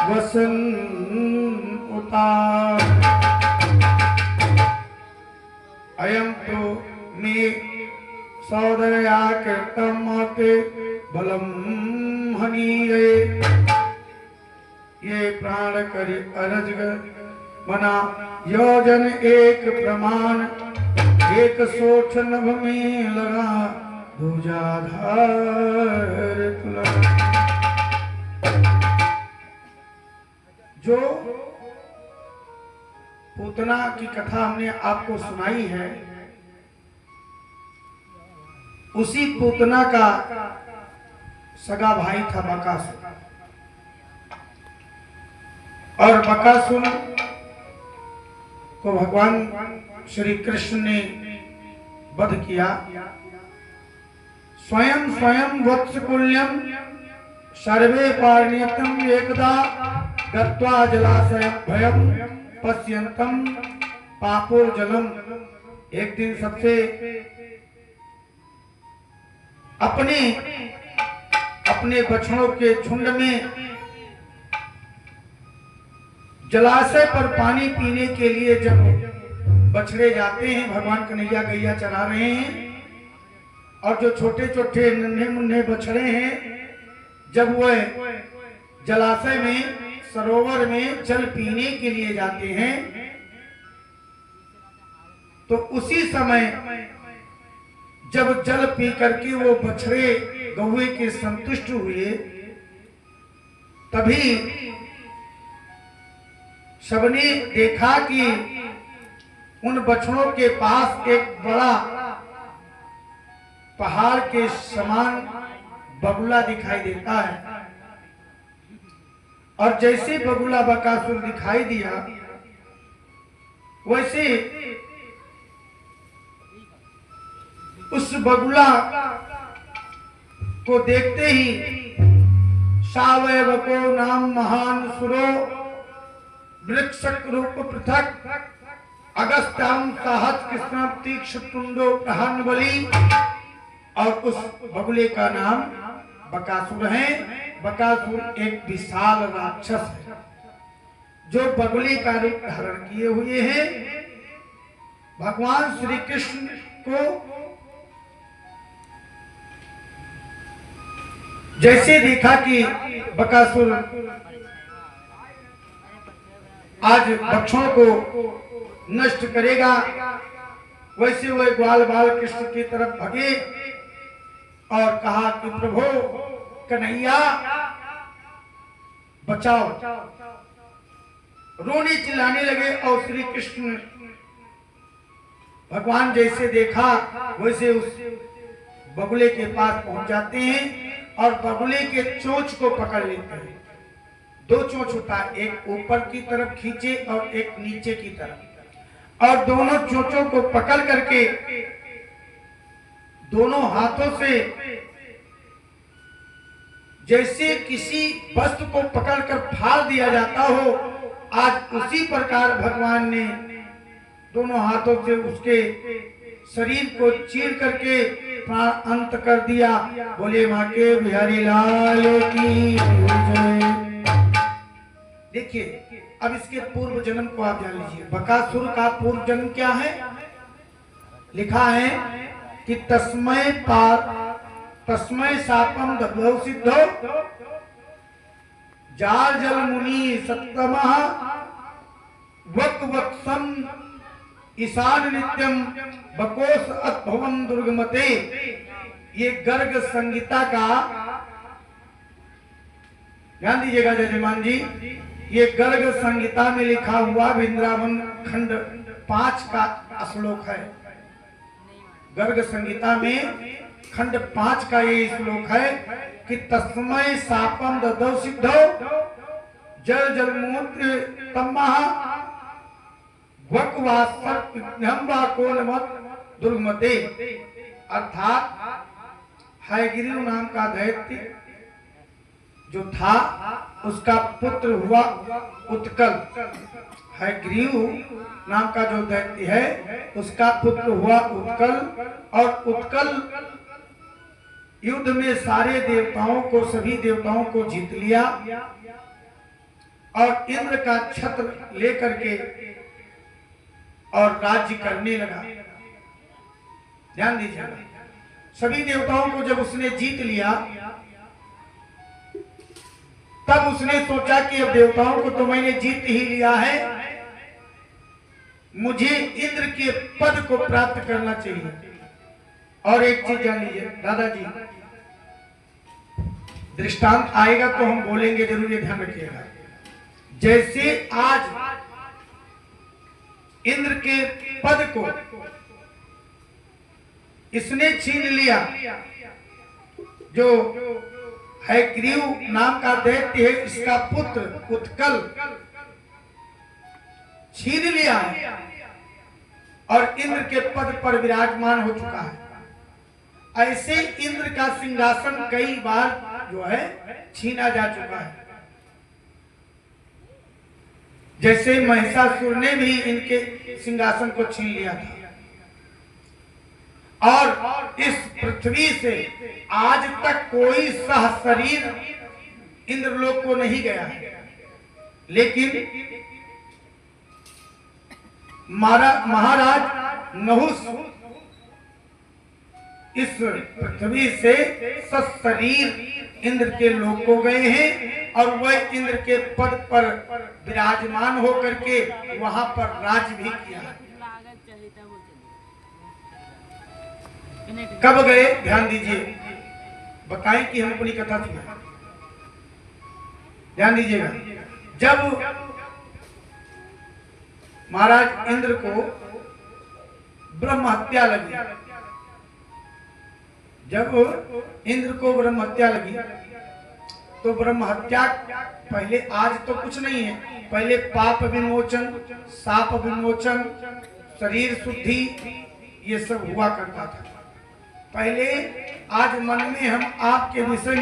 वसन उतार। अयम तो मे सौदया कृतम बलम हनीये। ये प्राण करी अरज मना योजन एक प्रमाण। एक सोठ नभ में लगा ध्वजाधार तुलना। जो पूतना की कथा हमने आपको सुनाई है, उसी पूतना का सगा भाई था बकासुर। और बकासुर को भगवान श्री कृष्ण ने वध किया। स्वयं स्वयं वत्सकुल्यम सर्वे पारणीयतम एकदा गत्वा जलाशय भयम पश्यन्तम पापुर जलम। एक दिन सबसे अपने बछड़ों के झुंड में जलाशय पर पानी पीने के लिए जब बछड़े जाते हैं, भगवान कन्हैया गैया चरा रहे हैं, और जो छोटे छोटे नन्हे मुन्ने बछड़े हैं, जब वह जलाशय में सरोवर में जल पीने के लिए जाते हैं, तो उसी समय जब जल पी करके वो बछड़े गौए के संतुष्ट हुए, तभी सबने देखा कि उन बछड़ों के पास एक बड़ा पहाड़ के समान बगुला दिखाई देता है। और जैसे बगुला बकासुर दिखाई दिया, वैसे उस बगुला को देखते ही सावयवको नाम महान सुरो वृक्षक रूप पृथक अगस्त्याम साहस कृष्ण तीक्ष्ण तुंडो प्रहन बलि। और उस बगुले का नाम बकासुर है। बकासुर एक विशाल राक्षस है जो बगुले का रूप धारण किए हुए हैं। भगवान श्री कृष्ण को जैसे देखा कि बकासुर आज बच्चों को नष्ट करेगा, वैसे वह ग्वाल बाल कृष्ण की तरफ भगे और कहा कि प्रभु कन्हैया बचाओ। रोने चिल्लाने लगे और श्री कृष्ण भगवान जैसे देखा वैसे उस बगुले के पास पहुंच जाते हैं और बगुले के चोंच को पकड़ लेते हैं। दो चोंच होता है, एक ऊपर की तरफ खींचे और एक नीचे की तरफ, और दोनों चोंचों को पकड़ करके दोनों हाथों से जैसे किसी वस्तु को पकड़कर फाड़ दिया जाता हो, आज उसी प्रकार भगवान ने दोनों हाथों से उसके शरीर को चीर करके प्राण अंत कर दिया। बोले मां के बिहारी लाल की जय। देखिए, अब इसके पूर्व जन्म को आप जान लीजिए। बकासुर का पूर्व जन्म क्या है? लिखा है कि तस्मय शापम दब्धौ सिद्धौ जार जल मुनि सत्तमः वक वत्सम ईशान नित्यम बकोस अद्भवम दुर्गमते। ये गर्ग संगीता का ध्यान दीजिएगा जजमान जी। ये गर्ग संगीता में लिखा हुआ वृंदावन खंड 5 का श्लोक है। गर्ग संगीता में खंड 5 का ये श्लोक है कि तस्मय शापम ददौ सिद्धौ जल जलमूत्र तमः दुर्गमते। अर्थात हयग्रीव नाम का दैत्य जो था उसका पुत्र हुआ उत्कल। हयग्रीव नाम का जो दैत्य है उसका पुत्र हुआ उत्कल, और उत्कल युद्ध में सारे देवताओं को, सभी देवताओं को जीत लिया। और इंद्र का छत्र लेकर के और राज्य करने लगा। ध्यान दीजिएगा, सभी देवताओं को जब उसने जीत लिया तब उसने सोचा कि अब देवताओं को तो मैंने जीत ही लिया है, मुझे इंद्र के पद को प्राप्त करना चाहिए। और एक चीज जान लीजिए दादाजी, दृष्टांत आएगा तो हम बोलेंगे जरूर, ये ध्यान रखिएगा। जैसे आज इंद्र के पद को इसने छीन लिया, जो है ग्रीव नाम का दैत्य है, इसका पुत्र उत्कल छीन लिया है और इंद्र के पद पर विराजमान हो चुका है। ऐसे इंद्र का सिंहासन कई बार जो है छीना जा चुका है। जैसे महिषासुर ने भी इनके सिंहासन को छीन लिया था और इस पृथ्वी से आज तक कोई सहशरीर इंद्रलोक को नहीं गया है। लेकिन महाराज नहुस इस पृथ्वी से सशरीर इंद्र के लोक को गए हैं और वह इंद्र के पद पर विराजमान होकर के वहां पर राज भी किया। कब गए ध्यान दीजिए, बताएं कि हम अपनी कथा सुनाएं। ध्यान दीजिएगा, जब महाराज इंद्र को ब्रह्म हत्या लगी, जब इंद्र को ब्रह्म हत्या लगी तो ब्रह्म हत्या पहले, आज तो कुछ नहीं है, पहले पाप विमोचन, शाप विमोचन, शरीर शुद्धि ये सब हुआ करता था पहले। आज मन में हम आपके विषय में